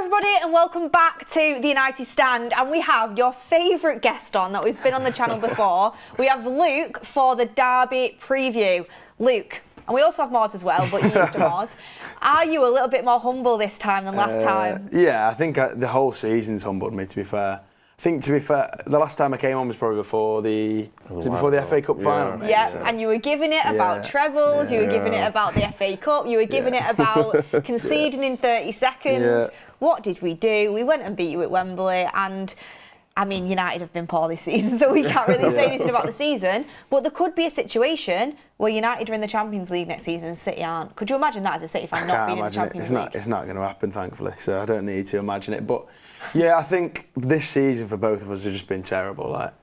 everybody, and welcome back to the United Stand. And we have your favourite guest on that has been on the channel before. We have Luke for the Derby preview. Luke, and we also have Mordzs as well, but you used to Mordzs. Are you a little bit more humble this time than last time? Yeah, I think the whole season's humbled me, to be fair. I think, to be fair, the last time I came on was probably before the FA Cup final. Mate, yeah, so. And you were giving it about trebles, you were giving it about the FA Cup, you were giving it about conceding in 30 seconds. Yeah. What did we do? We went and beat you at Wembley, and I mean, United have been poor this season, so we can't really say anything about the season. But there could be a situation where United are in the Champions League next season and City aren't. Could you imagine that as a City fan, not being in the Champions League? It's not going to happen, thankfully, so I don't need to imagine it. But yeah, I think this season for both of us has just been terrible. Like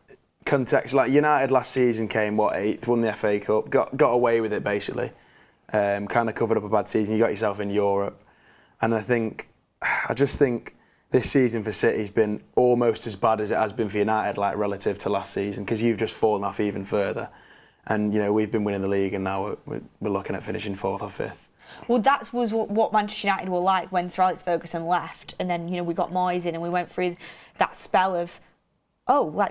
context, like United last season came 8th, won the FA Cup, got away with it basically. Kind of covered up a bad season. You got yourself in Europe, and I just think this season for City's been almost as bad as it has been for United, like relative to last season, because you've just fallen off even further. And you know we've been winning the league, and now we're looking at finishing 4th or 5th. Well, that was what Manchester United were like when Sir Alex Ferguson left, and then we got Mordzs in, and we went through that spell of,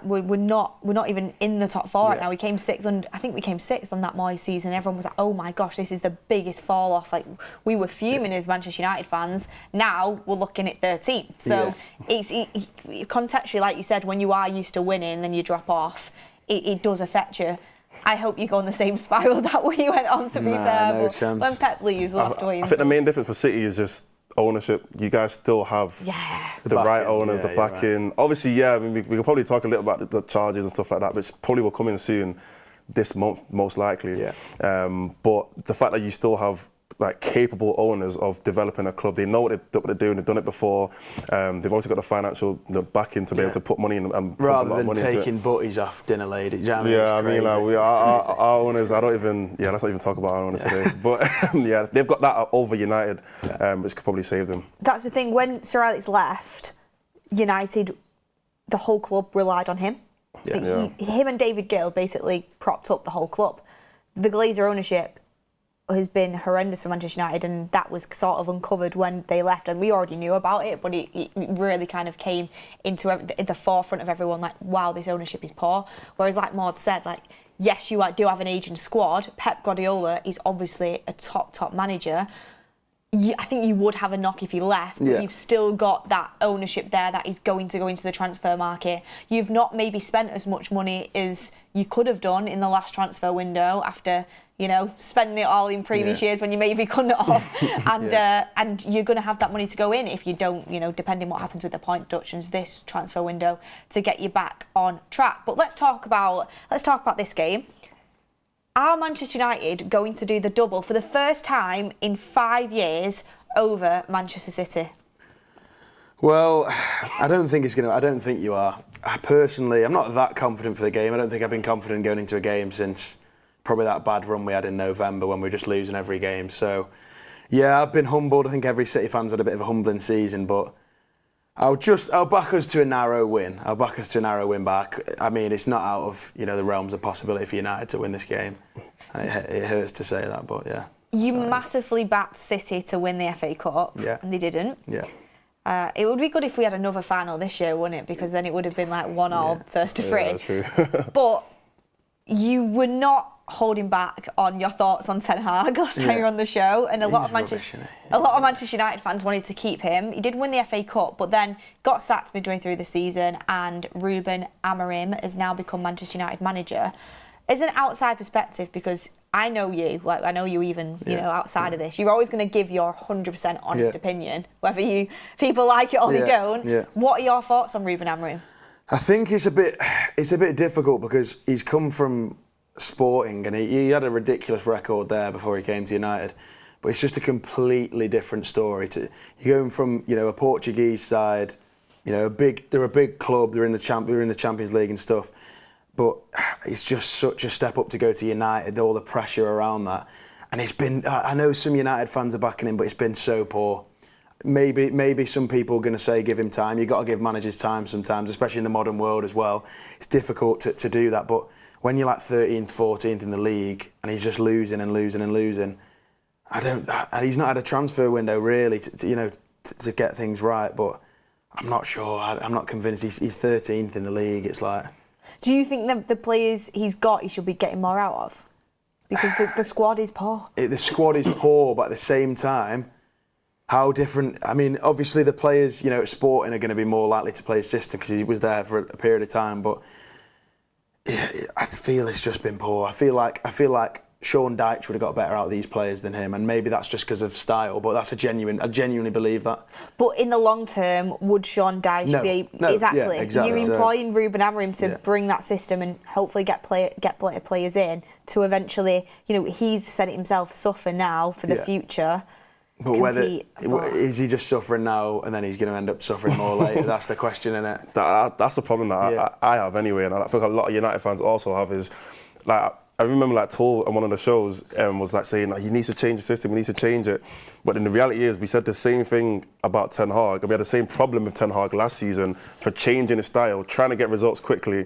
we're not even in the top 4 right now. We came 6th, and I think we came 6th on that Mordzs season. Everyone was like, oh my gosh, this is the biggest fall off. Like we were fuming as Manchester United fans. Now we're looking at 13th. So it's contextually, like you said, when you are used to winning, and then you drop off, it does affect you. I hope you go on the same spiral that we went on, to be fair. No chance. When Pep leaves, we'll have to wait. I think the main difference for City is just ownership. You guys still have the right owners, the backing. Right. Obviously, I mean, we could probably talk a little about the charges and stuff like that, which probably will come in soon, this month, most likely. Yeah. But the fact that you still have like capable owners of developing a club, they know what they're doing. They've done it before. They've also got the financial backing to be able to put money in and rather than taking butties off dinner lady. You know what I mean? Yeah, I mean, like, our owners. I don't even. Yeah, let's not even talk about our owners today. But yeah, they've got that over United, which could probably save them. That's the thing. When Sir Alex left, United, the whole club relied on him. Him and David Gill basically propped up the whole club. The Glazer ownership has been horrendous for Manchester United, and that was sort of uncovered when they left, and we already knew about it, but it really kind of came into the forefront of everyone, like, wow, this ownership is poor. Whereas, like Maud said, like, yes, you do have an aging squad. Pep Guardiola is obviously a top manager. I think you would have a knock if he left, but you've still got that ownership there that is going to go into the transfer market. You've not maybe spent as much money as you could have done in the last transfer window after, spending it all in previous years when you maybe couldn't have. And you're going to have that money to go in if you don't, depending what happens with the point deductions this transfer window, to get you back on track. But let's talk about this game. Are Manchester United going to do the double for the first time in 5 years over Manchester City? Well, I don't think it's going to. I don't think you are. I'm not that confident for the game. I don't think I've been confident going into a game since probably that bad run we had in November when we were just losing every game. So, yeah, I've been humbled. I think every City fan's had a bit of a humbling season, but I'll back us to a narrow win. Back. I mean, it's not out of the realms of possibility for United to win this game. It hurts to say that, but yeah. You massively backed City to win the FA Cup, and they didn't. Yeah. It would be good if we had another final this year, wouldn't it? Because then it would have been like 1-1, first to 3. True. But you were not holding back on your thoughts on Ten Hag last time you were on the show, and a lot of Manchester United fans wanted to keep him. He did win the FA Cup, but then got sacked midway through the season, and Ruben Amorim has now become Manchester United manager. As an outside perspective, because I know you, even outside of this, you're always going to give your 100% honest opinion, whether people like it or they don't. What are your thoughts on Ruben Amorim? I think it's a bit difficult because he's come from Sporting, and he had a ridiculous record there before he came to United, but it's just a completely different story. You're going from a Portuguese side, they're a big club, they're in the Champions League and stuff, but it's just such a step up to go to United, all the pressure around that, and it's been. I know some United fans are backing him, but it's been so poor. Maybe some people are going to say give him time. You've got to give managers time sometimes, especially in the modern world as well. It's difficult to do that, but when you're like 13th, 14th in the league and he's just losing and losing and losing, he's not had a transfer window really to get things right. But I'm not sure. I'm not convinced. He's 13th in the league. It's like. Do you think the players he's got, he should be getting more out of? Because the squad is poor. The squad is poor, but at the same time, how different. I mean, obviously the players, at Sporting are going to be more likely to play his system because he was there for a period of time. But yeah, I feel it's just been poor. I feel like Sean Dyche would have got better out of these players than him, and maybe that's just because of style. But I genuinely believe that. But in the long term, would Sean Dyche be exactly? Yeah, exactly. You're employing Ruben Amorim to bring that system and hopefully get players in to eventually, he's said it himself, suffer now for the future. But is he just suffering now and then he's going to end up suffering more later? That's the question, isn't it? That's the problem that I have anyway, and I think a lot of United fans also have is like. I remember Tull on one of the shows was saying he needs to change the system, he needs to change it. But then the reality is we said the same thing about Ten Hag, and we had the same problem with Ten Hag last season for changing his style, trying to get results quickly.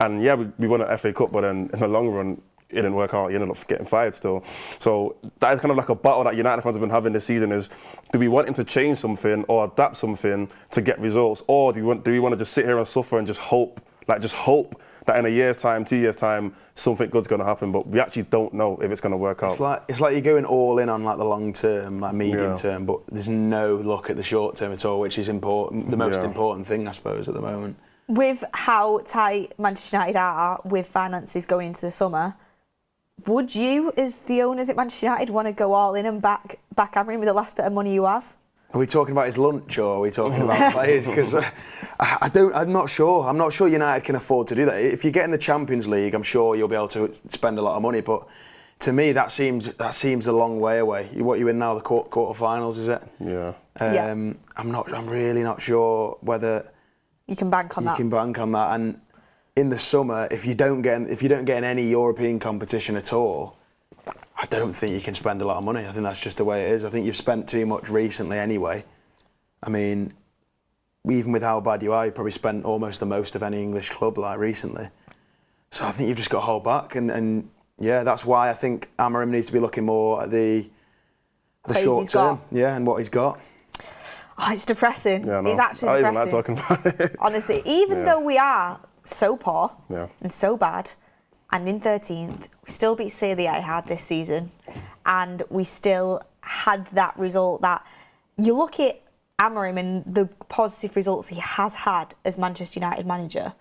And yeah, we won an FA Cup, but then in the long run, it didn't work out. He ended up getting fired still. So that is kind of like a battle that United fans have been having this season is, do we want him to change something or adapt something to get results? Or do we want to just sit here and suffer and just hope that in a year's time, 2 years' time, something good's going to happen, but we actually don't know if it's going to work out. It's like you're going all in on the long term, medium term, but there's no look at the short term at all, which is important. The most important thing, I suppose, at the moment. With how tight Manchester United are with finances going into the summer, would you, as the owners at Manchester United, want to go all in and back Amorim with the last bit of money you have? Are we talking about his lunch or are we talking about players? Because I'm not sure. I'm not sure United can afford to do that. If you get in the Champions League, I'm sure you'll be able to spend a lot of money. But to me, that seems a long way away. What you in now? The quarterfinals, is it? Yeah. I'm really not sure whether you can bank on that. You can bank on that. And in the summer, if you don't get in any European competition at all, I don't think you can spend a lot of money. I think that's just the way it is. I think you've spent too much recently anyway. I mean, even with how bad you are, you probably spent almost the most of any English club recently. So I think you've just got to hold back. And that's why I think Amorim needs to be looking more at the short term. Yeah, and what he's got. Oh, it's depressing. Yeah, no. It's actually depressing. I don't even like talking about it. Honestly, even though we are so poor and so bad, and in 13th, we still beat Serie A hard this season, and we still had that result that you look at Amorim and the positive results he has had as Manchester United manager.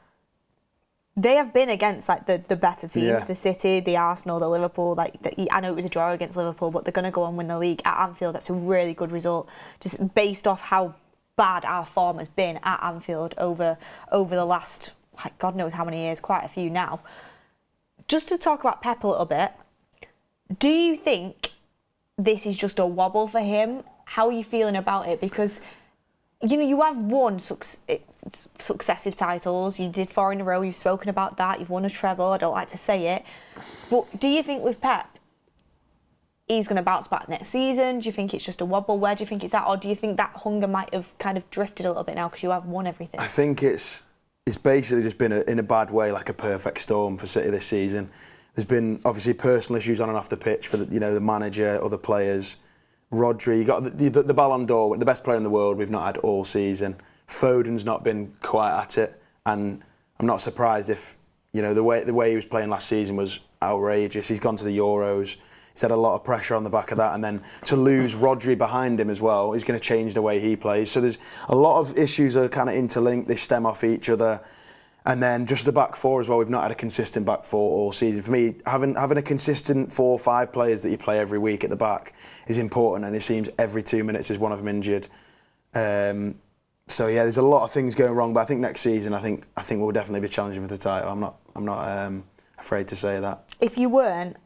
They have been against the better teams, the City, the Arsenal, the Liverpool. I know it was a draw against Liverpool, but they're going to go and win the league at Anfield. That's a really good result, just based off how bad our form has been at Anfield over the last, God knows how many years, quite a few now. Just to talk about Pep a little bit, do you think this is just a wobble for him? How are you feeling about it? Because, you have won successive titles. You did 4 in a row. You've spoken about that. You've won a treble. I don't like to say it. But do you think with Pep, he's going to bounce back next season? Do you think it's just a wobble? Where do you think it's at? Or do you think that hunger might have kind of drifted a little bit now because you have won everything? I think it's basically just been in a bad way, like a perfect storm for City this season. There's been obviously personal issues on and off the pitch for the manager, other players. Rodri, you got the Ballon d'Or, the best player in the world we've not had all season. Foden's not been quite at it, and I'm not surprised if the way he was playing last season was outrageous. He's gone to the Euros. He's had a lot of pressure on the back of that, and then to lose Rodri behind him as well is going to change the way he plays. So there's a lot of issues that are kind of interlinked. They stem off each other. And then just the back four as well. We've not had a consistent back four all season. For me, having a consistent 4 or 5 players that you play every week at the back is important. And it seems every 2 minutes is one of them injured. So yeah, there's a lot of things going wrong. But I think next season, I think we'll definitely be challenging for the title. I'm not afraid to say that. If you weren't,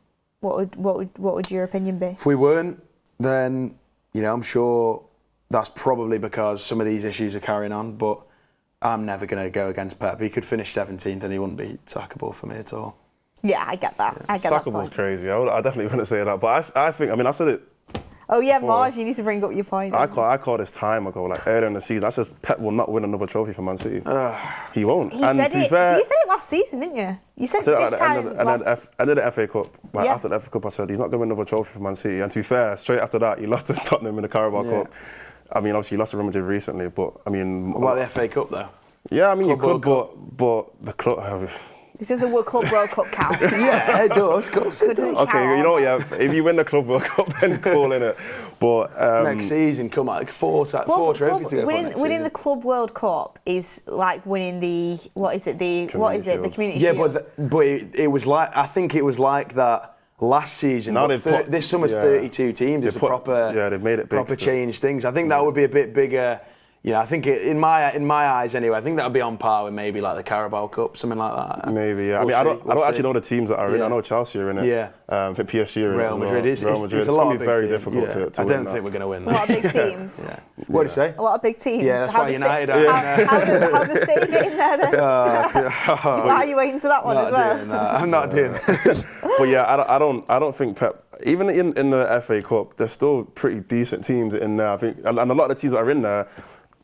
what would your opinion be? If we weren't, then I'm sure that's probably because some of these issues are carrying on. But I'm never going to go against Pep. He could finish 17th and he wouldn't be sackable for me at all. Yeah, I get that. Yeah. I get that. Sackable's crazy. I definitely wouldn't say that. But I think, I've said it. Oh yeah, Mordzs, you need to bring up your point. I called this time ago, earlier in the season. I said Pep will not win another trophy for Man City. He won't. You said it last season, didn't you? You said it this time. I did the FA Cup. After the FA Cup, I said he's not going to win another trophy for Man City. And to be fair, straight after that, he lost to Tottenham in the Carabao Cup. I mean, obviously, you lost to Real Madrid recently, but I mean... What about the FA Cup, though? Yeah, I mean, you could, but the club... This doesn't World Cup count. Yeah, it does. Of course it does. Okay, you know what? Yeah, if you win the Club World Cup, then cool, innit? But next season, come on, four trophies to go for next winning season. the Club World Cup is like winning the the Community Shield. But it was like, I think it was like that last season. Now This summer's 32 teams. It's a proper, they've made it big proper change things. I think that would be a bit bigger. You know, I think in my eyes anyway, I think that would be on par with maybe like the Carabao Cup, something like that. Maybe, yeah. I don't actually know the teams that are in. I know Chelsea are in it. Yeah. I think PSG are in Real it. Madrid is. Real Madrid. It's a lot of big very teams. difficult to I win don't that. think we're going to win A lot of big teams. Yeah. What do you say? A lot of big teams. Yeah, that's why United are in there. How does City get in there then? Why are you waiting to that one as well? I'm not doing that. But yeah, I don't think Pep. Even in the FA Cup, there's still pretty decent teams in there. I think, and a lot of the teams that are in there,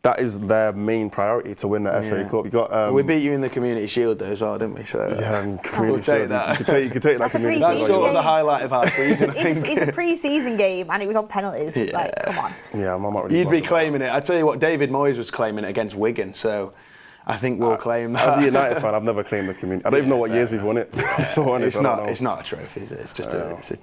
that is their main priority, to win the FA Cup. You got we beat you in the Community Shield though as well, didn't we? So yeah, Community Shield. You can take that Community Shield. That's sort of the highlight of our season, I think. It's a pre-season game and it was on penalties. Yeah. Like, come on. Yeah, I'm not really. You'd be claiming it. I tell you what, David Moyes was claiming it against Wigan, so I think we'll claim that. As a United fan, I've never claimed the Community. I don't even know what years we've won it. So it's not a trophy, is it? It's just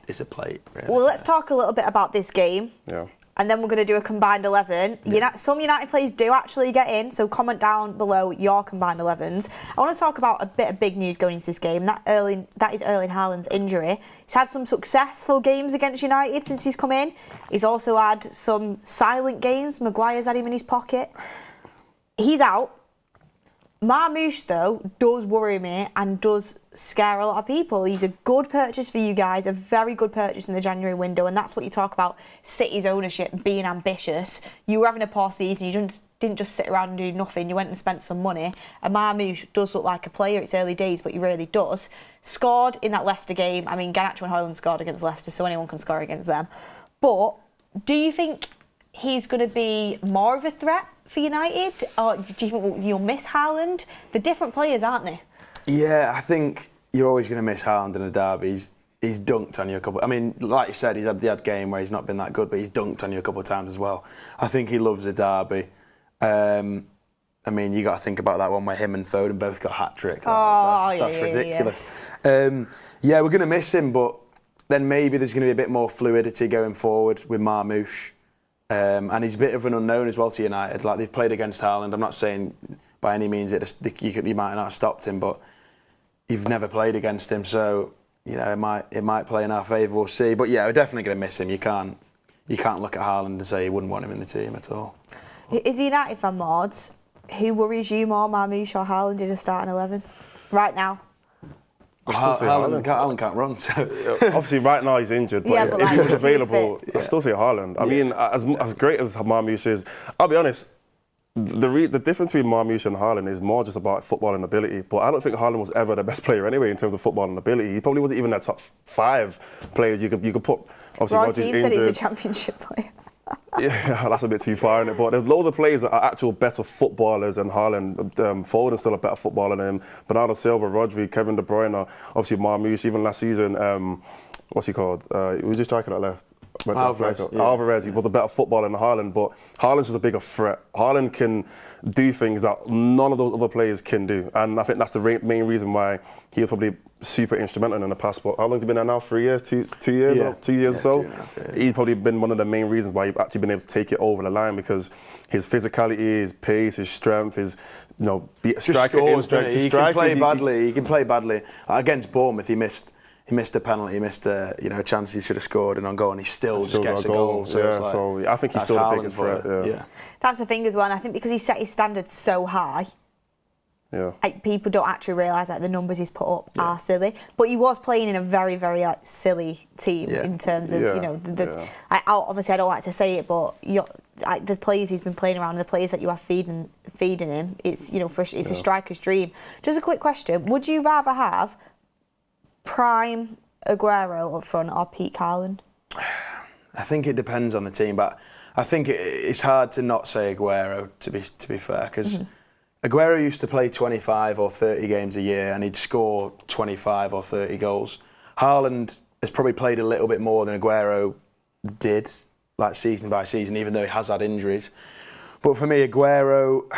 it's a plate. Really. Well, let's talk a little bit about this game. Yeah. And then we're going to do a combined 11. Some United players do actually get in, so comment down below your combined 11s. I want to talk about a bit of big news going into this game. That is Erling Haaland's injury. He's had some successful games against United since he's come in. He's also had some silent games. Maguire's had him in his pocket. He's out. Marmoush, though, does worry me and does scare a lot of people. He's a good purchase for you guys, a very good purchase in the January window, and that's what you talk about, City's ownership, being ambitious. You were having a poor season, you didn't just sit around and do nothing, you went and spent some money. And Marmoush does look like a player, it's early days, but he really does. Scored in that Leicester game. I mean, Garnacho and Haaland scored against Leicester, so anyone can score against them. But do you think he's going to be more of a threat for United, or do you think you'll miss Haaland? They're different players, aren't they? Yeah, I think you're always going to miss Haaland in a derby. He's dunked on you a couple. I mean, like you said, he's had the odd game where he's not been that good, but he's dunked on you a couple of times as well. I think he loves a derby. I mean, you got to think about that one where him and Foden both got hat-trick. That's ridiculous. Yeah, we're going to miss him, but then maybe there's going to be a bit more fluidity going forward with Marmoush. And he's a bit of an unknown as well to United. Like, they've played against Haaland. I'm not saying by any means you might not have stopped him, but you've never played against him, so you know it might play in our favour. We'll see. But yeah, we're definitely going to miss him. You can't look at Haaland and say you wouldn't want him in the team at all. Is a United fan, Mords, who worries you more, Marmoush or Haaland in a starting 11 right now? Haaland can't run. So. Obviously, right now he's injured, but if he was available, I'd still say Haaland. I mean, as great as Marmoush is, I'll be honest, the difference between Marmoush and Haaland is more just about footballing ability. But I don't think Haaland was ever the best player anyway in terms of footballing ability. He probably wasn't even their top 5 players. You could put, obviously, Roy Rodgers Keane injured. said he's a championship player. Yeah, that's a bit too far in it. But there's loads of players that are actual better footballers than Haaland. Foden's still a better footballer than him. Bernardo Silva, Rodri, Kevin De Bruyne, obviously Marmoush. Even last season, what's he called? He was just striker that left. Alvarez, he was a better footballer than Haaland, but Haaland's just a bigger threat. Haaland can do things that none of those other players can do, and I think that's the main reason why he was probably super instrumental in the past. But how long has he been there now? 3 years, 2 years, yeah. 2 years or so. 2.5 years. He's probably been one of the main reasons why he's actually been able to take it over the line, because his physicality, his pace, his strength, his striker instinct. He can play badly. He can play badly. Against Bournemouth, he missed a penalty, he missed a chance he should have scored and on goal, and he still just gets a goal. So I think he's still the biggest threat. Yeah. That's the thing as well, and I think because he set his standards so high, people don't actually realise that the numbers he's put up are silly. But he was playing in a very, very silly team in terms of obviously I don't like to say it, but the players he's been playing around, and the players that you have feeding him, it's a striker's dream. Just a quick question: would you rather have prime Aguero up front or Pete Haaland? I think it depends on the team, but I think it's hard to not say Aguero, to be fair, because Aguero used to play 25 or 30 games a year and he'd score 25 or 30 goals. Haaland has probably played a little bit more than Aguero did like season by season, even though he has had injuries. But for me, Aguero,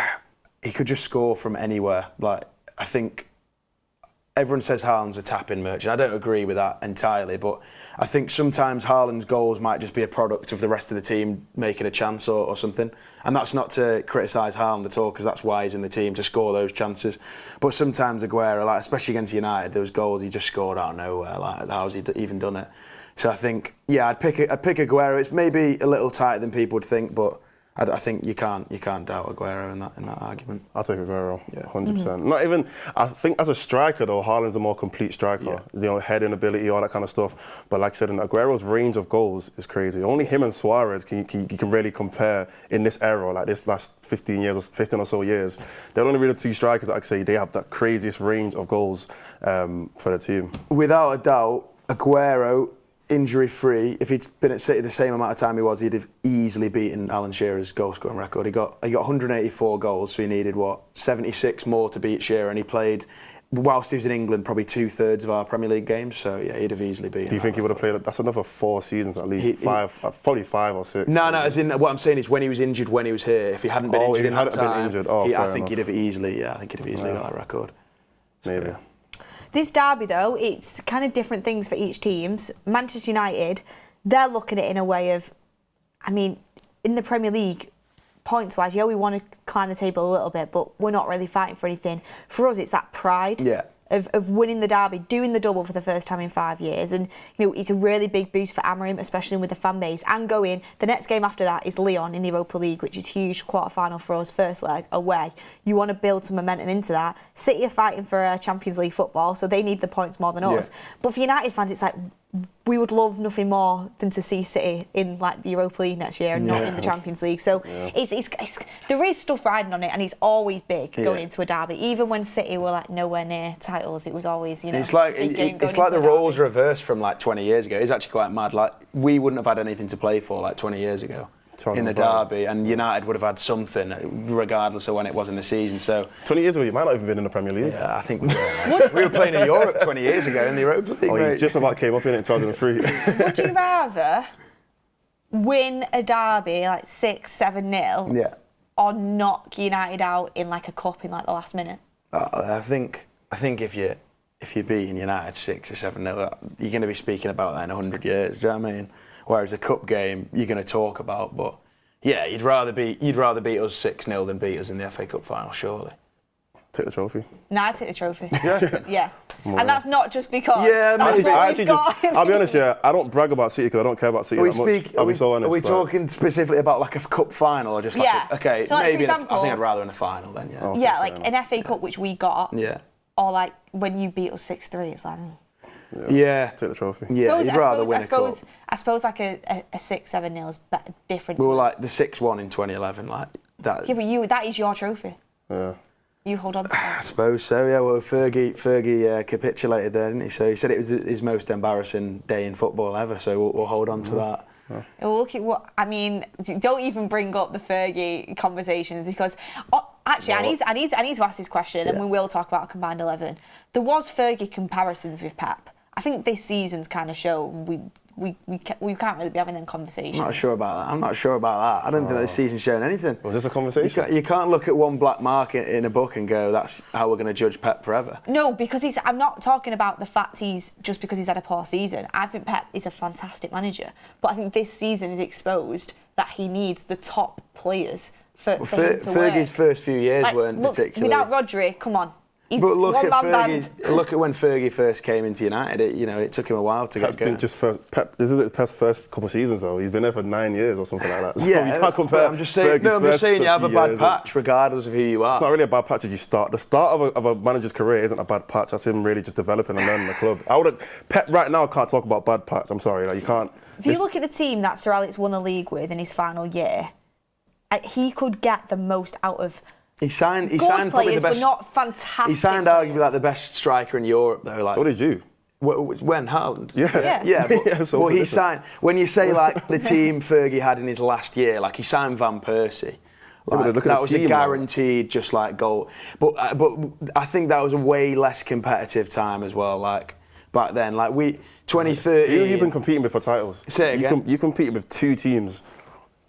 he could just score from anywhere. Like, I think everyone says Haaland's a tap-in merchant. I don't agree with that entirely, but I think sometimes Haaland's goals might just be a product of the rest of the team making a chance or something. And that's not to criticise Haaland at all, because that's why he's in the team, to score those chances. But sometimes Aguero, like especially against United, those goals he just scored out of nowhere. Like, how's he even done it? So I think, yeah, I'd pick Aguero. It's maybe a little tighter than people would think, but I think you can't doubt Aguero in that argument. I'll take Aguero, 100%. Not even. I think as a striker though, Haaland's a more complete striker. Yeah. You know, heading ability, all that kind of stuff. But like I said, Aguero's range of goals is crazy. Only him and Suarez can really compare in this era, like this last 15 or so years. They're only really two strikers that I could say they have that craziest range of goals for the team. Without a doubt, Aguero, injury-free, if he'd been at City the same amount of time he was, he'd have easily beaten Alan Shearer's goal-scoring record. He got 184 goals, so he needed, 76 more to beat Shearer, and he played, whilst he was in England, probably 2/3 of our Premier League games, so yeah, he'd have easily beaten. Do you think he would have played, that's another 4 seasons at least, probably 5 or 6? No, as in, what I'm saying is when he was injured, when he was here, if he hadn't been injured in that time, I think he'd have easily got that record. Maybe. So, yeah. This derby, though, it's kind of different things for each team. Manchester United, they're looking at it in a way of, I mean, in the Premier League, points-wise, we want to climb the table a little bit, but we're not really fighting for anything. For us, it's that pride of winning the derby, doing the double for the first time in 5 years. And, it's a really big boost for Amorim, especially with the fan base. And the next game after that is Lyon in the Europa League, which is huge, quarter-final for us, first leg, away. You want to build some momentum into that. City are fighting for Champions League football, so they need the points more than us. But for United fans, it's like, we would love nothing more than to see City in the Europa League next year and not in the Champions League. So it's there is stuff riding on it, and it's always big going into a derby. Even when City were nowhere near titles, it was always It's like the roles reversed from 20 years ago. It's actually quite mad. Like, we wouldn't have had anything to play for 20 years ago in the derby, and United would have had something regardless of when it was in the season. So 20 years ago, you might not even been in the Premier League. Yeah, I think we were. We were playing in Europe 20 years ago in the Europa League. You just about came up in it in 2003. Would you rather win a derby 6-7-0 or knock United out in a cup in the last minute? I think if you're beating United 6 or 7-0, you're going to be speaking about that in 100 years. Do you know what I mean? Whereas a cup game, you're going to talk about, but yeah, you'd rather beat us 6-0 than beat us in the FA Cup final, surely. Take the trophy. No, I take the trophy. Yeah. And that's not just because. Yeah, that's what we've got. I'll be honest, I don't brag about City because I don't care about City that much. I'll be so honest. Are we talking specifically about a cup final or just okay, so maybe I think I'd rather in a final then, yeah. Okay, an FA Cup which we got. Yeah. Or when you beat us 6-3, it's Yeah. Take the trophy. Yeah, you'd rather win a cup. I suppose a 6-7-0 is different. We were the 6-1 in 2011, that. Yeah, but that is your trophy. Yeah. You hold on to that. I suppose so, yeah. Well, Fergie capitulated there, didn't he? So he said it was his most embarrassing day in football ever, so we'll hold on to that. Yeah. Well, look at don't even bring up the Fergie conversations because actually I need to ask this question and we will talk about a combined 11. There was Fergie comparisons with Pep. I think this season's kind of show we can't really be having them conversations. I'm not sure about that. I don't think this season's shown anything. Was this a conversation? You can't look at one black mark in a book and go, that's how we're going to judge Pep forever. No, because I'm not talking about the fact just because he's had a poor season. I think Pep is a fantastic manager, but I think this season has exposed that he needs the top players for him to Fergie's first few years weren't particularly. Without Rodri, come on. But look at when Fergie first came into United. It took him a while to get going. This is Pep's first couple of seasons though. He's been there for 9 years or something like that. So yeah, you can't compare. I'm just saying you have a bad patch regardless of who you are. It's not really a bad patch if you start. The start of a manager's career isn't a bad patch. That's him really just developing and learning the club. Pep right now can't talk about bad patch. I'm sorry, you can't. If you look at the team that Sir Alex won the league with in his final year, he could get the most out of. He signed probably the best. But not fantastic. He signed arguably the best striker in Europe though. So did you? When Haaland? Yeah. But he signed. When you say the team Fergie had in his last year, he signed Van Persie. That was a guaranteed goal. But I think that was a way less competitive time as well. back then. Like 2013. You've been competing with for titles. Say it again. You competed with 2 teams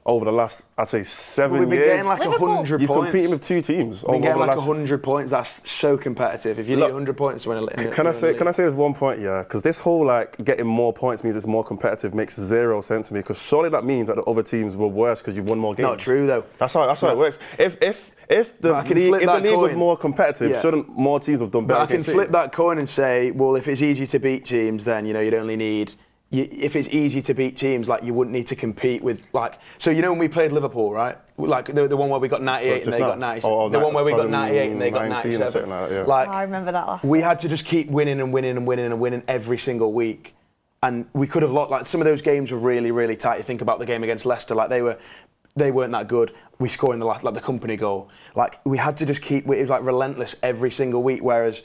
over the last, I'd say, 7 years. We've been getting like 100 You've points. competing with 2 teams. We've been getting like 100 points. That's so competitive. If you need 100 points to win a Can I say there's one point, yeah? Because this whole like getting more points means it's more competitive makes 0 sense to me. Because surely that means that the other teams were worse because you won more games. Not true though. That's how it works. If the league was more competitive, shouldn't more teams have done better? But I can flip that coin and say, well, if it's easy to beat teams, then you'd only need. If it's easy to beat teams, like you wouldn't need to compete with like. So when we played Liverpool, right? Like the one where we got 98 and they got 97. The one where we got 98 and they got 97. Like that, yeah. Like I remember that last. We had to just keep winning and winning and winning and winning every single week, and we could have lost. Like some of those games were really, really tight. You think about the game against Leicester, like they weren't that good. We scored in the last, like the company goal. Like we had to just keep. It was like relentless every single week. Whereas,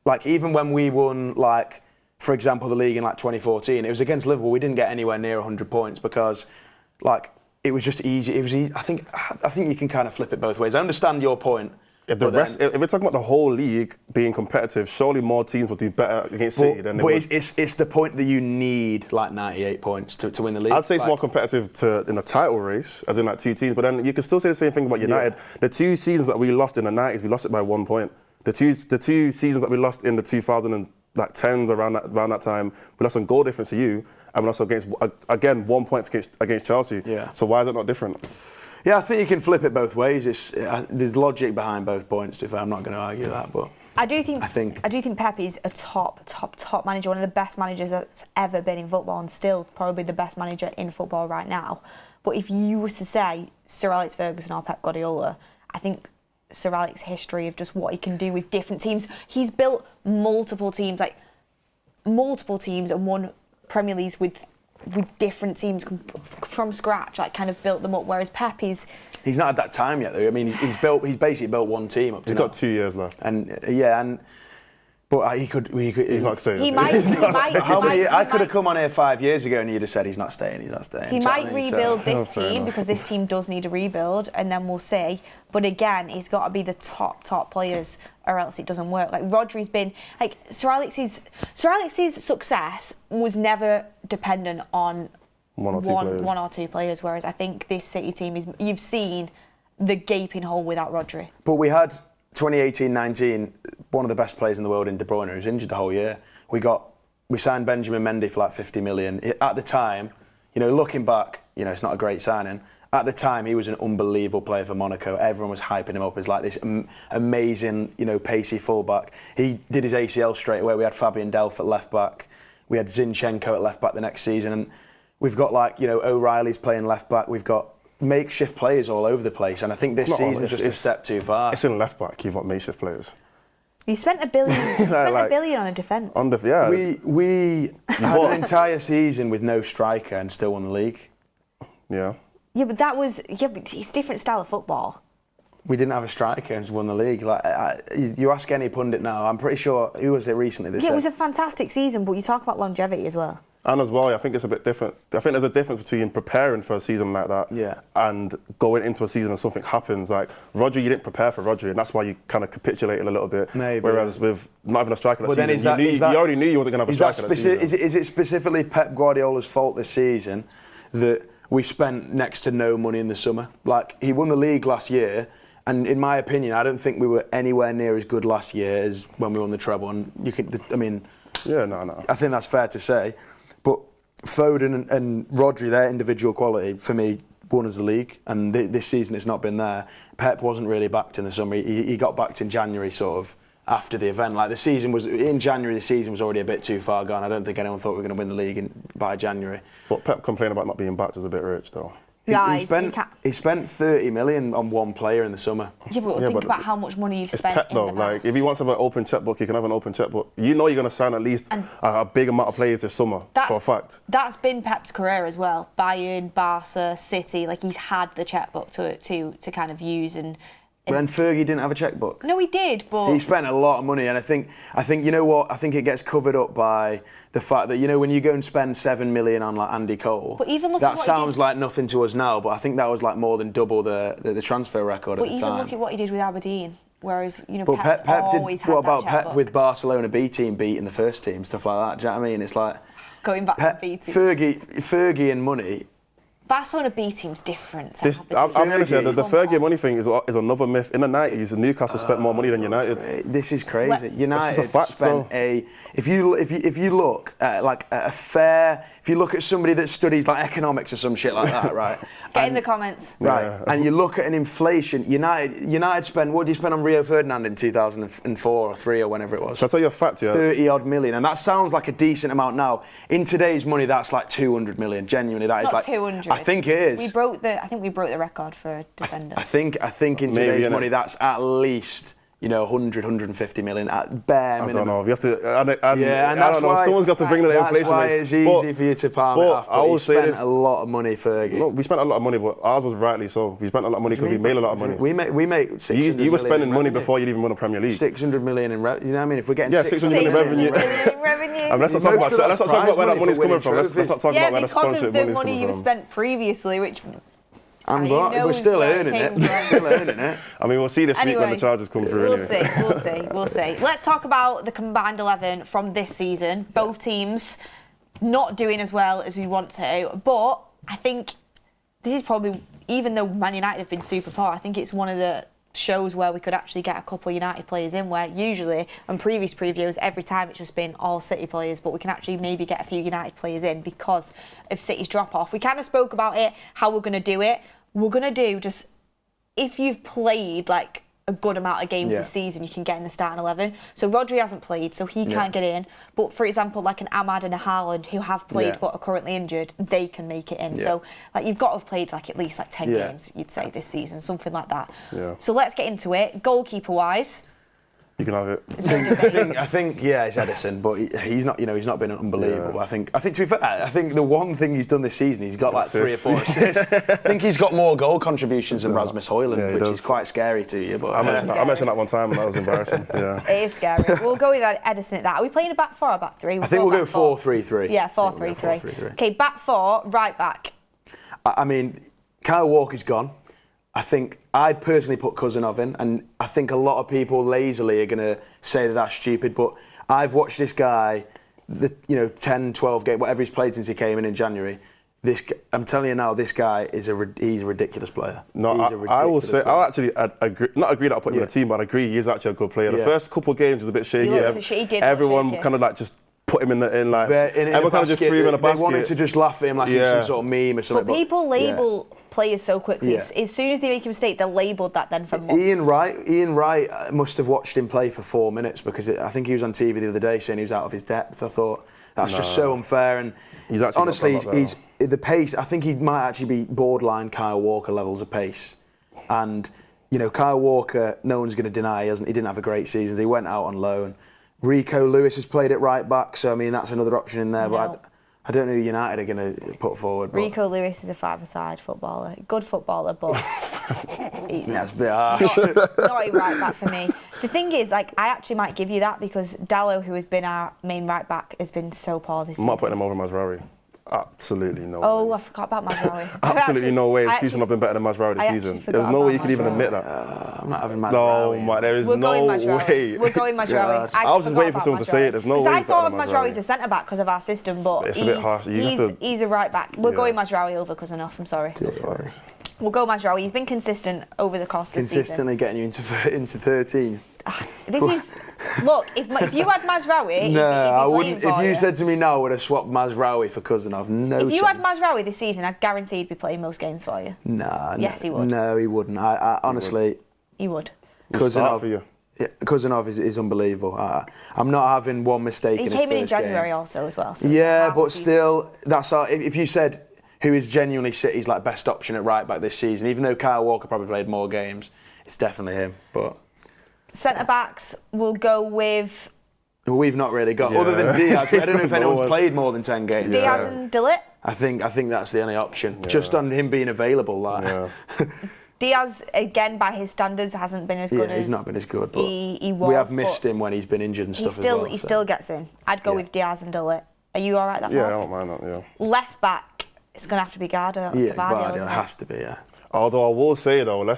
like even when we won, like. For example, the league in like 2014, it was against Liverpool. We didn't get anywhere near 100 points because, like, it was just easy. It was easy. I think you can kind of flip it both ways. I understand your point. If we're talking about the whole league being competitive, surely more teams will do better against City than they would. It's the point that you need like 98 points to win the league. I'd say it's more competitive in the title race, as in like 2 teams. But then you can still say the same thing about United. Yeah. The 2 seasons that we lost in the 90s, we lost it by 1 point. The two seasons that we lost in the 2010s around that time, we lost on goal difference to you, and we lost against 1 point against Chelsea. Yeah. So why is it not different? Yeah, I think you can flip it both ways. There's logic behind both points. To be fair, I'm not going to argue that, but I do think Pep is a top manager, one of the best managers that's ever been in football, and still probably the best manager in football right now. But if you were to say Sir Alex Ferguson or Pep Guardiola, I think Sir Alex's history of just what he can do with different teams. He's built multiple teams and won Premier Leagues with different teams from scratch, like kind of built them up. Whereas Pep he's not had that time yet though. I mean, he's basically built one team up to He's now. got 2 years left. But he could. He's not staying. He might. I could have come on here 5 years ago and you'd have said he's not staying. He's not staying. He might rebuild this team because this team does need a rebuild, and then we'll see. But again, he's got to be the top players, or else it doesn't work. Like Rodri's been like Sir Alex's success was never dependent on one or two players. Whereas I think this City team you've seen the gaping hole without Rodri. But we had 2018-19, one of the best players in the world in De Bruyne, who was injured the whole year. We signed Benjamin Mendy for like 50 million. At the time, looking back, it's not a great signing. At the time, he was an unbelievable player for Monaco. Everyone was hyping him up as like this amazing, pacey fullback. He did his ACL straight away. We had Fabian Delph at left back. We had Zinchenko at left back the next season. And we've got O'Reilly's playing left back. We've got makeshift players all over the place, and I think this season's just a step too far. It's in left back. You've got makeshift players. You spent $1 billion. $1 billion on a defence. We had an entire season with no striker and still won the league. Yeah. Yeah, but it's a different style of football. We didn't have a striker and won the league. You ask any pundit now, I'm pretty sure, who was it recently? It was a fantastic season, but you talk about longevity as well. And as well, I think it's a bit different. I think there's a difference between preparing for a season like that and going into a season and something happens. Like Rodri, you didn't prepare for Rodri, and that's why you kind of capitulated a little bit. Maybe. Whereas with not having a striker that season, you already knew you wasn't going to have a striker that season. Is it specifically Pep Guardiola's fault this season that we spent next to no money in the summer? Like, he won the league last year, and in my opinion, I don't think we were anywhere near as good last year as when we won the treble. And I think that's fair to say. But Foden and Rodri, their individual quality, for me, won us the league. And this season, it's not been there. Pep wasn't really backed in the summer. He got backed in January, sort of, after the event. Like, in January, the season was already a bit too far gone. I don't think anyone thought we were going to win the league by January. But Pep complained about not being backed is a bit rich, though. He spent 30 million on one player in the summer. Yeah, but think about how much money you've spent. Pep, though. In the past. Like, if he wants to have an open checkbook, he can have an open checkbook. You know you're going to sign at least a big amount of players this summer, for a fact. That's been Pep's career as well. Bayern, Barca, City. Like, he's had the checkbook to kind of use and. And Fergie didn't have a checkbook. No, he did, but... He spent a lot of money, and I think you know what? I think it gets covered up by the fact that, when you go and spend 7 million on, like, Andy Cole, but even look that at what sounds like nothing to us now, but I think that was, like, more than double the transfer record at the time. But even look at what he did with Aberdeen. Whereas, you know, but Pep's always had what about that Pep checkbook. with Barcelona B team beating the first team, stuff like that? Do you know what I mean? It's like going back to B team. Fergie and money. Barcelona B team's different. I'm honest here, the Fergie money thing is another myth. In the 90s, Newcastle spent more money than United. This is crazy. United a fact, spent if you look at like if you look at somebody that studies like economics or some shit like that, right? Get in the comments. Right, Yeah. and you look at an inflation. United spent, what did you spend on Rio Ferdinand in 2004 or 3 or whenever it was? Shall I tell you a fact, yeah? 30 odd million, and that sounds like a decent amount now. In today's money, that's like 200 million. Genuinely, that It's is not like 200. I think it is. I think we broke the record for a defender. I think in today's money, that's at least 100, 150 million at bare minimum. I don't know. You have to. And and I don't know. Someone's got to bring the inflation. That's why it's easy for you to palm it off. But I will say this: a lot of money, Fergie. No, we spent a lot of money, but ours was rightly so. We spent a lot of money because we made a lot of money. We make 600 You were spending money revenue. before you'd even won the Premier League. 600 million in revenue. You know what I mean? If we're getting 600 million revenue. Let's not talk about where that money's coming from. Let's not talk about where the sponsorship money's coming from. Yeah, because of the money you spent previously, which. And we're still earning it. We're still earning it. I mean, we'll see this week when the charges come through. We'll see. Let's talk about the combined 11 from this season. Both teams not doing as well as we want to, but I think this is probably, even though Man United have been super poor, I think it's one of the shows where we could actually get a couple of United players in, where usually on previous previews every time it's just been all City players, but we can actually maybe get a few United players in because of City's drop off. We kind of spoke about it, how we're going to do it. We're going to do just, if you've played like a good amount of games this season, you can get in the starting 11. So Rodri hasn't played, so he can't get in. But for example, like an Ahmad and a Haaland who have played but are currently injured, they can make it in. So like you've got to have played like at least like 10 games, you'd say, this season, something like that. So let's get into it. Goalkeeper wise. You can have it. I think it's Edison, but he's not. He's not been unbelievable. I think to be fair, I think the one thing he's done this season, he's got like 3 or 4 assists. I think he's got more goal contributions than Rasmus Højlund, which is quite scary to you. But I mentioned that one time, and that was embarrassing. Yeah, it is scary. We'll go with Edison at that. Are we playing a back 4 or back 3? I think we'll go 4-3-3. Yeah, 4-3-3. Okay, back 4, right back. I mean, Kyle Walker's gone. I think I'd personally put Cousinov in, and I think a lot of people lazily are going to say that that's stupid, but I've watched this guy, 10, 12 games, whatever he's played since he came in January. I'm telling you now, this guy he's a ridiculous player. No, I will say, I'll actually agree, not agree that I'll put him in the team, but I agree he is actually a good player. The first couple of games was a bit shaky. Everyone kind of like just put him in like, everyone kind of just threw him in a basket. They wanted to just laugh at him like he's some sort of meme or something. But people label players so quickly. As soon as they make a mistake, they're labelled that then for months. Ian Wright must have watched him play for 4 minutes, because I think he was on TV the other day saying he was out of his depth. I thought that's just so unfair. And honestly, he's the pace. I think he might actually be borderline Kyle Walker levels of pace. And Kyle Walker, no one's going to deny he didn't have a great season. He went out on loan. Rico Lewis has played at right back, so I mean that's another option in there. But I don't know who United are going to put forward. Rico Lewis is a 5-a-side footballer, good footballer, but that's a bit harsh. Not a right back for me. The thing is, like, I actually might give you that because Dallo, who has been our main right back, has been so poor this season. I'm not putting him over Mazraoui. Absolutely no way. Oh, I forgot about Mazraoui. Absolutely no way. He's not been better than Mazraoui this season. There's no way you could even admit that. I'm not having Mazraoui. No, there is no way. We're going Mazraoui. I was just waiting for someone to say it. There's no way. I thought of Mazraoui as a centre back because of our system, but it's a bit harsh. He's a right back. We're going Mazraoui over Cousinov. I'm sorry. We'll go Mazraoui. He's been consistent over the course of the season. Consistently getting you into 13th. This is. Look, if you had Mazraoui, I wouldn't. If you said to me now, I would have swapped Mazraoui for Cousinov. No chance. If you had Mazraoui this season, I guarantee he'd be playing most games for you. Nah. Yes, he would. No, he wouldn't. I honestly. He would. Cousinov is unbelievable. I'm not having one mistake in his first game. He came in January also as well. So but still, that's if you said who is genuinely City's like best option at right back this season, even though Kyle Walker probably played more games, it's definitely him. But centre backs, we'll go with. We've not really got other than Diaz. I don't know if anyone's played more than 10 games. Diaz and Dillet. I think that's the only option. Just on him being available, like. Diaz, again, by his standards, hasn't been as good as... he's not been as good, but he was, we have missed him when he's been injured and stuff as well. He still gets in. I'd go with Diaz and Dillet. Are you all right that I don't mind that, Left back, it's going to have to be Gvardiol. Gvardiol has to be, Although I will say though,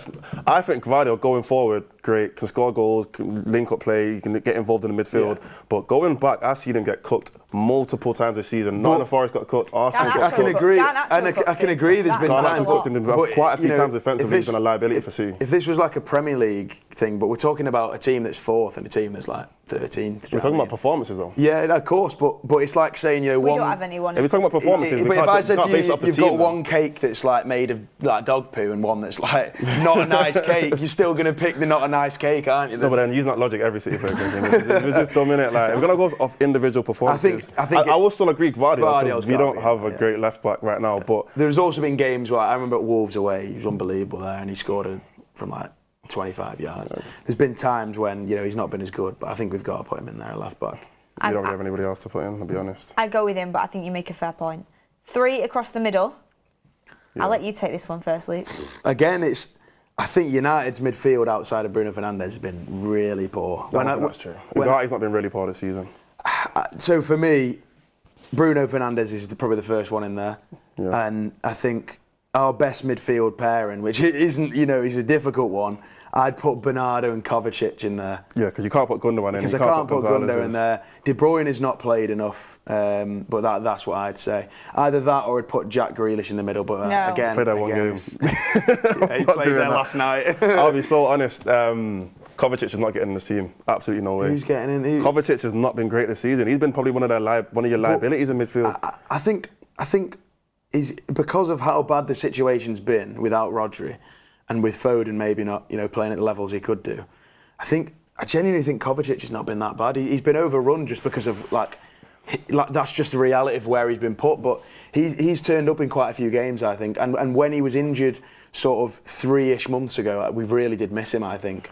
I think Guardiola going forward, great, can score goals, can link up play, can get involved in the midfield. Yeah. But going back, I've seen him get cooked multiple times this season. Nottingham Forest got cooked, Arsenal got cooked. I can agree, I can agree. There's been times, quite a few times defensively, he's been a liability for City. If this was like a Premier League thing, but we're talking about a team that's 4th and a team that's like 13th. We're talking about performances though. Yeah, of course, but it's like saying, we don't have anyone. If we're talking about performances, but if I said to you, you've got one cake that's like made of like dog poo and one that's like not a nice cake, you're still going to pick the not a nice cake, aren't you? No, but then use that logic every City Ferguson. We're just dumb, innit? Like, we're going to go off individual performances. I will still agree Guardiola, we don't have a great left back right now. But there's also been games where I remember at Wolves away, he was unbelievable there and he scored from like 25 yards. Yeah. There's been times when he's not been as good, but I think we've got to put him in there at left back. We don't really have anybody else to put in, I'll be honest. I go with him, but I think you make a fair point. 3 across the middle. Yeah. I'll let you take this one first, Luke. Again, I think United's midfield outside of Bruno Fernandes has been really poor. That's true. United's not been really poor this season. So for me, Bruno Fernandes is probably the first one in there. Yeah. And I think our best midfield pairing, which isn't, is a difficult one, I'd put Bernardo and Kovacic in there. Yeah, because you can't put Gundogan in. Because I can't put Gundogan in there. De Bruyne has not played enough, but that's what I'd say. Either that or I'd put Jack Grealish in the middle, but again... He played there one game. He played there last night. I'll be so honest, Kovacic is not getting in the team. Absolutely no way. Who's getting in? Kovacic has not been great this season. He's been probably one of your liabilities in midfield. I think is because of how bad the situation's been without Rodri and with Foden maybe not playing at the levels he could do. I genuinely think Kovacic has not been that bad. He's been overrun just because of like that's just the reality of where he's been put. But he's turned up in quite a few games, I think. And when he was injured sort of 3-ish months ago, we really did miss him, I think.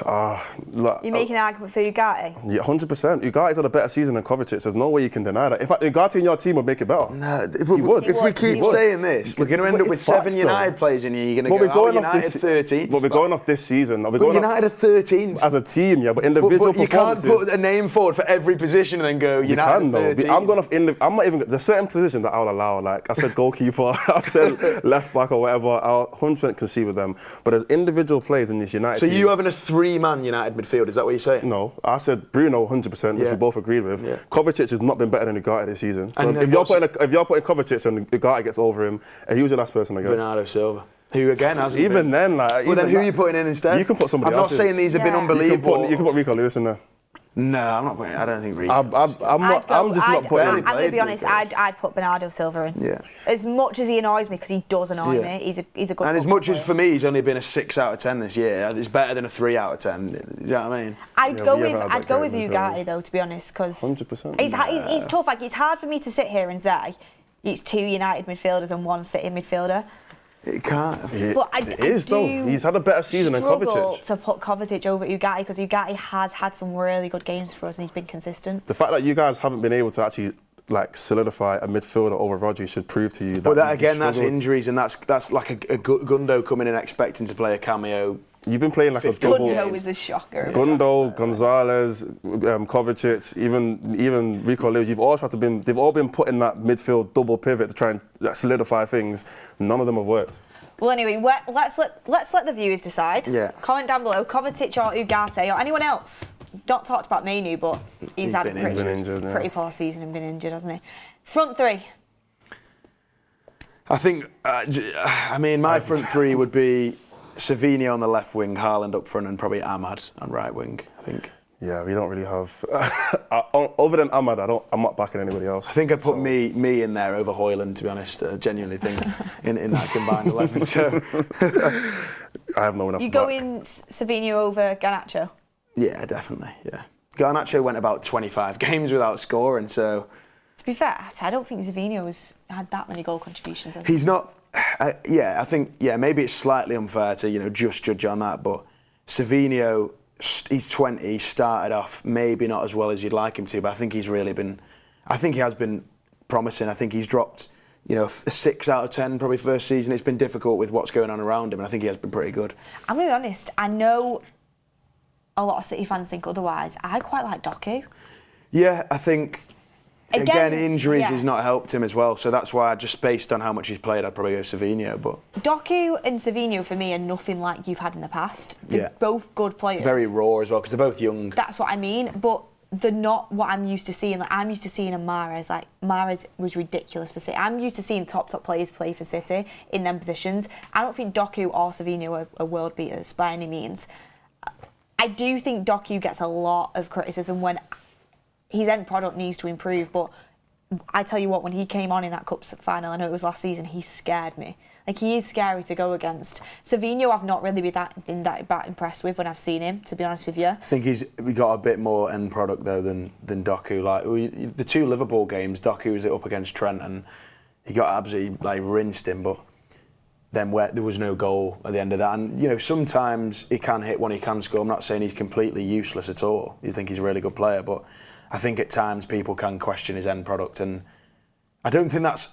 You're making an argument for Ugarte? Yeah, 100%. Ugarte's had a better season than Kovacic. There's no way you can deny that. In fact, Ugarte in your team would make it better. No, he would. If we keep saying this, we're going to end up with 7 United players in here. You're going to go, United 13th. But we're going off this season. But United are 13th. As a team, yeah, but individual performances. You can't put a name forward for every position and then go United 13th. I'm going off I'm not even... There's certain positions that I'll allow. Like I said goalkeeper, I said left back or whatever. I'll 100% concede with them. But there's individual players in this United team. So you having a 3-man United midfield, is that what you're saying? No, I said Bruno 100%, which we both agreed with. Yeah. Kovacic has not been better than Ugarte this season. So if you're putting Kovacic and Ugarte gets over him, he was the last person to go. Bernardo Silva, who again hasn't even been. Then, like, well, then who are you putting in instead? You can put somebody else. I'm not saying these have been unbelievable. You can put Rico Lewis in there. No, I'm not putting. I don't think Rico. I'm just not putting. I'm going to be honest. I'd put Bernardo Silva in. Yeah. As much as he annoys me, because he does annoy me, he's a good. And as much as for me, he's only been a 6 out of 10 this year. It's better than a 3 out of 10. You know what I mean? I'd go with Ugarte though, to be honest, because 100%. He's tough. Like, it's hard for me to sit here and say it's 2 United midfielders and 1 City midfielder. It can't. But it is though. He's had a better season than Kovacic. To put Kovacic over Ugarte, because Ugarte has had some really good games for us and he's been consistent. The fact that you guys haven't been able to actually solidify a midfielder over Rodri should prove to you that. But that again, that's injuries, and that's like a Gundo coming in expecting to play a cameo. You've been playing like a double. Gundo is a shocker. Gundo, Gonzalez, Kovacic, even Rico Lewis. They've all been put in that midfield double pivot to try and solidify things. None of them have worked. Well, anyway, let's let the viewers decide. Yeah. Comment down below, Kovacic or Ugarte or anyone else. Not talked about Manu, but he's had a pretty poor season and been injured, hasn't he? Front 3. I think. My front 3 would be Savinho on the left wing, Haaland up front, and probably Ahmad on right wing, I think. Yeah, we don't really have... other than Ahmad, I'm not backing anybody else. I think I'd put me in there over Haaland, to be honest. I genuinely think in that combined 11. So. I have no one else You go in Savinho over Garnacho? Yeah, definitely, yeah. Garnacho went about 25 games without scoring, so... To be fair, I don't think Savinho has had that many goal contributions. He's not... I think maybe it's slightly unfair to just judge on that, but Savinho, he's 20, he started off maybe not as well as you'd like him to, but I think he has been promising. I think he's dropped a 6 out of 10 probably first season. It's been difficult with what's going on around him, and I think he has been pretty good. I'm going to be honest, I know a lot of City fans think otherwise. I quite like Doku. Yeah, I think Again, injuries has not helped him as well, so that's why, just based on how much he's played, I'd probably go Savinho. But Doku and Savinho for me are nothing like you've had in the past. They're both good players. Very raw as well, because they're both young. That's what I mean, but they're not what I'm used to seeing. Like, I'm used to seeing a Mahrez. Like, Mahrez was ridiculous for City. I'm used to seeing top players play for City in them positions. I don't think Doku or Savinho are world beaters by any means. I do think Doku gets a lot of criticism when his end product needs to improve, but I tell you what, when he came on in that Cup final, I know it was last season, he scared me. Like, he is scary to go against. Savinho, I've not really been that impressed with when I've seen him, to be honest with you. I think we got a bit more end product though than Doku. Like, the 2 Liverpool games, Doku was up against Trent and he got absolutely rinsed him, but then there was no goal at the end of that. And sometimes he can hit one, he can score. I'm not saying he's completely useless at all. You think he's a really good player, but I think at times people can question his end product, and I don't think that's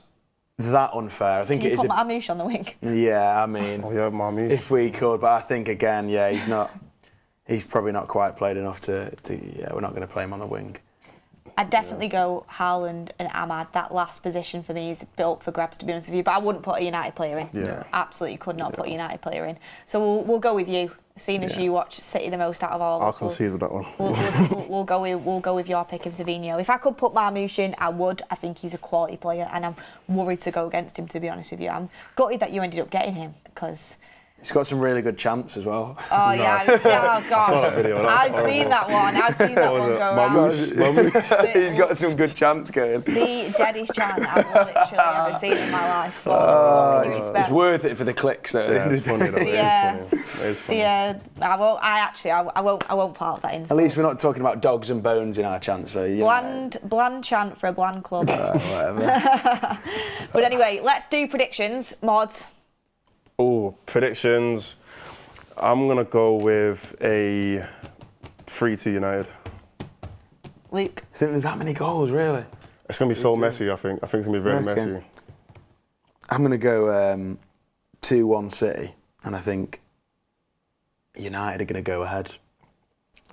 that unfair. I think Can it you is. put Marmoush on the wing? Yeah, I mean, Marmoush. If we could, but I think again, he's not. He's probably not quite played enough to. We're not going to play him on the wing. I'd definitely go Haaland and Ahmad. That last position for me is built for grabs, to be honest with you. But I wouldn't put a United player in. Yeah. Absolutely could not put a United player in. So we'll go with you, seeing as you watch City the most out of all. I'll concede with that one. We'll go with your pick of Savinho. If I could put Marmoush in, I would. I think he's a quality player, and I'm worried to go against him, to be honest with you. I'm gutted that you ended up getting him, because he's got some really good chants as well. Oh, yeah. Oh, God. I've seen that one. I've seen that one go around. He's got some good chants going. The deadest chant I've literally ever seen in my life. It's worth it for the clicks, though. Yeah, it's funny, though. It is funny. Yeah, I won't part that in. At least we're not talking about dogs and bones in our chants, so bland chant for a bland club. Whatever. But anyway, let's do predictions. Mods. Oh, predictions. I'm going to go with a 3-2 United. Luke. I think there's that many goals, really. It's going to be so messy, I think. I think it's going to be very messy. I'm going to go 2-1 City, and I think United are going to go ahead.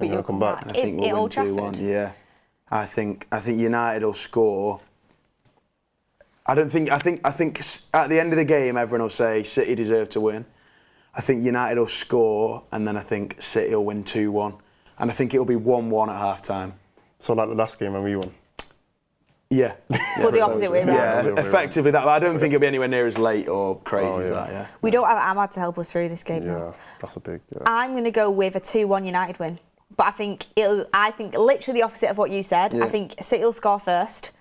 But you'll come back. And I think we'll win 2-1. Yeah. I think United will score. I think at the end of the game, everyone will say City deserve to win. I think United will score, and then I think City will win 2-1. And I think it'll be 1-1 at half-time. So like the last game when we won? Yeah. Well, the opposite way around. Yeah, effectively that. But I don't think it'll be anywhere near as late or crazy as that, yeah. We don't have Ahmad to help us through this game, though. That's a big... Yeah. I'm going to go with a 2-1 United win. But I think literally the opposite of what you said. Yeah. I think City will score first.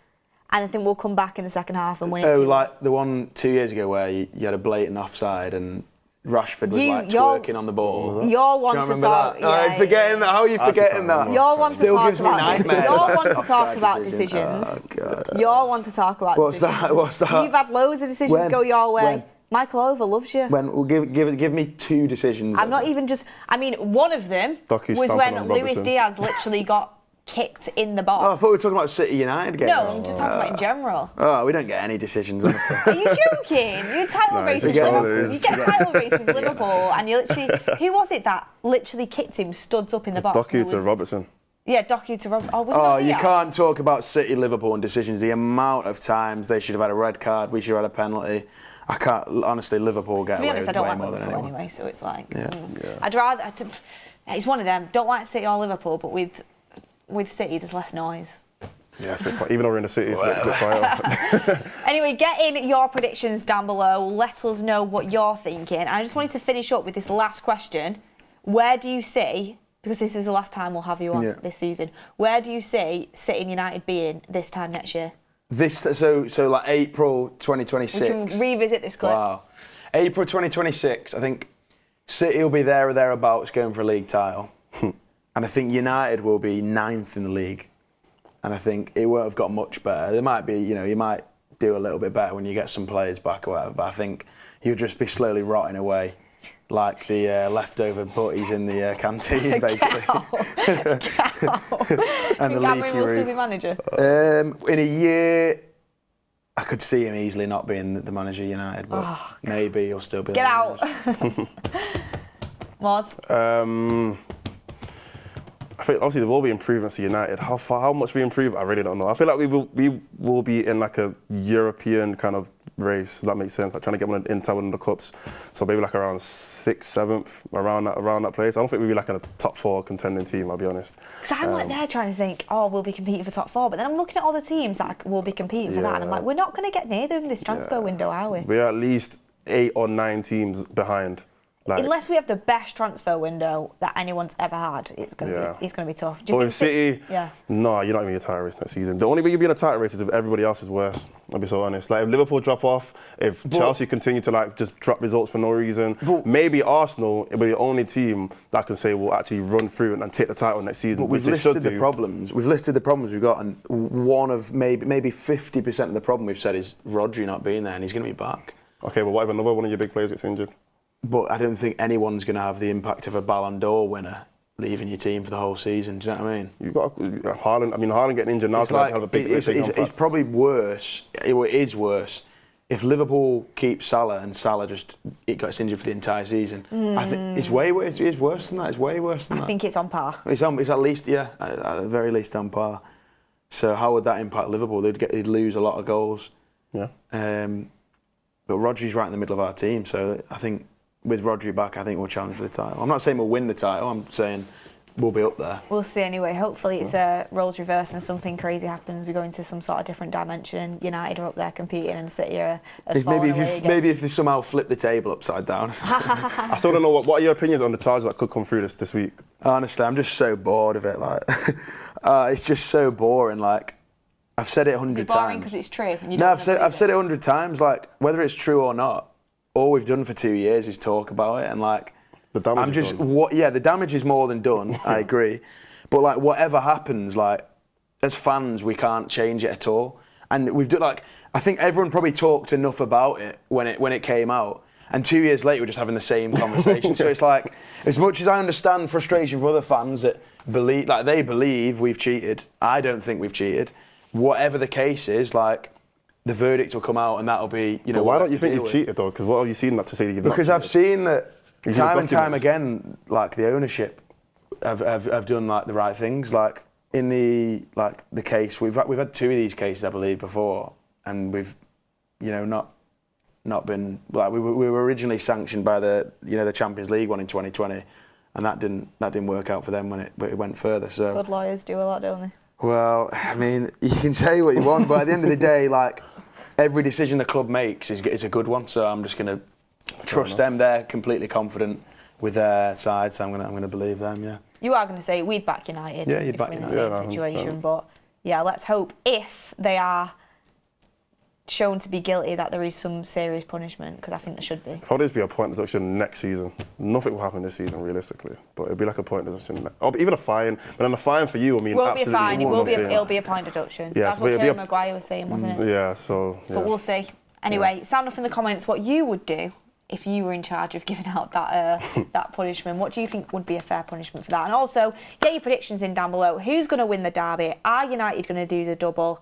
And I think we'll come back in the second half and win it. Oh, like the one 2 years ago where you had a blatant offside and Rashford was twerking on the ball. You're one to talk. Yeah, I'm forgetting that. How are you forgetting that? You're one to talk about. You're one to talk about decisions. Oh God. You're one to talk about decisions. What's that? You've had loads of decisions go your way. When? Michael Over loves you. Well, give me 2 decisions. I'm not even just. I mean, one of them was when Luis Diaz literally got kicked in the box. Oh, I thought we were talking about City United game. No, I'm just talking about in general. Oh, we don't get any decisions, honestly. Are you joking? You title race with Liverpool. You get a title race with Liverpool, and you literally. Who was it that literally kicked him, studs up in the box? Doku to Robertson. Yeah, Doku to Robertson. Oh, was it you can't talk about City, Liverpool and decisions. The amount of times they should have had a red card, we should have had a penalty. I can't, honestly, Liverpool get away with way more than anyone. To be honest, I don't like Liverpool anyway, so it's like. Yeah. I'd rather. It's one of them. Don't like City or Liverpool, but with City, there's less noise. Yeah, it's a bit quiet. Even though we're in the city, it's a bit quiet. Anyway, get in your predictions down below. Let us know what you're thinking. I just wanted to finish up with this last question. Where do you see, because this is the last time we'll have you on this season, where do you see City and United being this time next year? So like April 2026. We can revisit this clip. Wow. April 2026, I think City will be there or thereabouts going for a league title. And I think United will be 9th in the league. And I think it won't have got much better. There might be, you might do a little bit better when you get some players back or whatever, but I think you'll just be slowly rotting away like the leftover butties in the canteen, basically. And think Amorim will still be manager? In a year, I could see him easily not being the manager of United, but maybe he'll still be. Get out. Mords? I think obviously there will be improvements to United. How much we improve, I really don't know. I feel like we will be in like a European kind of race. If that makes sense. Like trying to get one in one of the cups. So maybe like around 6th, 7th, around that place. I don't think we'll be like in a top 4 contending team. I'll be honest. Because I'm like there trying to think, oh, we'll be competing for top 4, but then I'm looking at all the teams that will be competing for that, and I'm like, we're not going to get near them this transfer window, are we? We're at least 8 or 9 teams behind. Like, unless we have the best transfer window that anyone's ever had, it's going to be tough. But in City, no, you're not even in a title race next season. The only way you'll be in a title race is if everybody else is worse. I'll be so honest. Like if Liverpool drop off, if Chelsea continue to like just drop results for no reason, maybe Arsenal will be the only team that can say we'll actually run through and take the title next season. But we've listed the problems. We've listed the problems we've got, and one of maybe 50% of the problem we've said is Rodri not being there, and he's going to be back. Okay, but what if another one of your big players gets injured? But I don't think anyone's going to have the impact of a Ballon d'Or winner leaving your team for the whole season. Do you know what I mean? You've got Haaland. I mean, Haaland getting injured now is going to have a big impact. It's probably worse. It is worse if Liverpool keep Salah and Salah it got injured for the entire season. I think it's way worse. It's worse than that. It's way worse than that. I think it's on par. It's at least at the very least on par. So how would that impact Liverpool? They'd lose a lot of goals. Yeah. But Rodri's right in the middle of our team, so I think. With Rodri back, I think we'll challenge for the title. I'm not saying we'll win the title, I'm saying we'll be up there. We'll see anyway. Hopefully it's a roles reverse and something crazy happens. We go into some sort of different dimension. United are up there competing and City are maybe if they somehow flip the table upside down. I still don't know what are your opinions on the charges that could come through this week? Honestly, I'm just so bored of it. Like, it's just so boring. Like, I've said it 100 times. It's boring because it's true. I've said it 100 times. Like, whether it's true or not, all we've done for 2 years is talk about it, and like the damage the damage is more than done. I agree, but like whatever happens, like as fans, we can't change it at all. And we've done like I think everyone probably talked enough about it when it came out, and 2 years later we're just having the same conversation. So it's like, as much as I understand frustration from other fans that they believe we've cheated, I don't think we've cheated. Whatever the case is, like. The verdict will come out, and that'll be, But why don't you think you've cheated though? Because what have you seen that to say that you've not cheated? Because I've seen that time and time again, like the ownership have done like the right things. Like in the case we've had 2 of these cases I believe before, and we've not been like we were originally sanctioned by the Champions League one in 2020, and that didn't work out for them when it went further. So good lawyers do a lot, don't they? Well, I mean, you can say what you want, but at the end of the day, like every decision the club makes is a good one. So I'm just going to trust them. They're completely confident with their side, so I'm going to believe them. Yeah. You are going to say we'd back United. Yeah, you'd back United. In the same situation, but yeah, let's hope if they are shown to be guilty that there is some serious punishment, because I think there should be. Probably be a point deduction next season. Nothing will happen this season realistically, but it'll be like a point deduction, or even a fine. But then a fine for you, I mean, won't be a fine. It'll be a point deduction. Yeah, that's what Kieran Maguire was saying, wasn't it? Yeah. So. Yeah. But we'll see. Anyway, sound off in the comments what you would do if you were in charge of giving out that that punishment. What do you think would be a fair punishment for that? And also, get your predictions in down below. Who's going to win the derby? Are United going to do the double?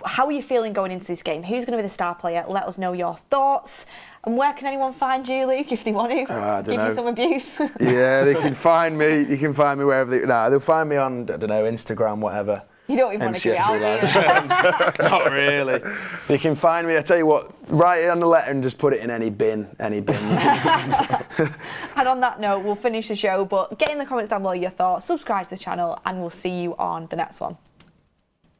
How are you feeling going into this game? Who's going to be the star player? Let us know your thoughts. And where can anyone find you, Luke, if they want to give you some abuse? Yeah, they can find me. You can find me wherever they'll find me on, I don't know, Instagram, whatever. You don't even want to give it out, do you? Not really. You can find me, I tell you what, write it on the letter and just put it in any bin. And on that note, we'll finish the show, but get in the comments down below your thoughts, subscribe to the channel, and we'll see you on the next one.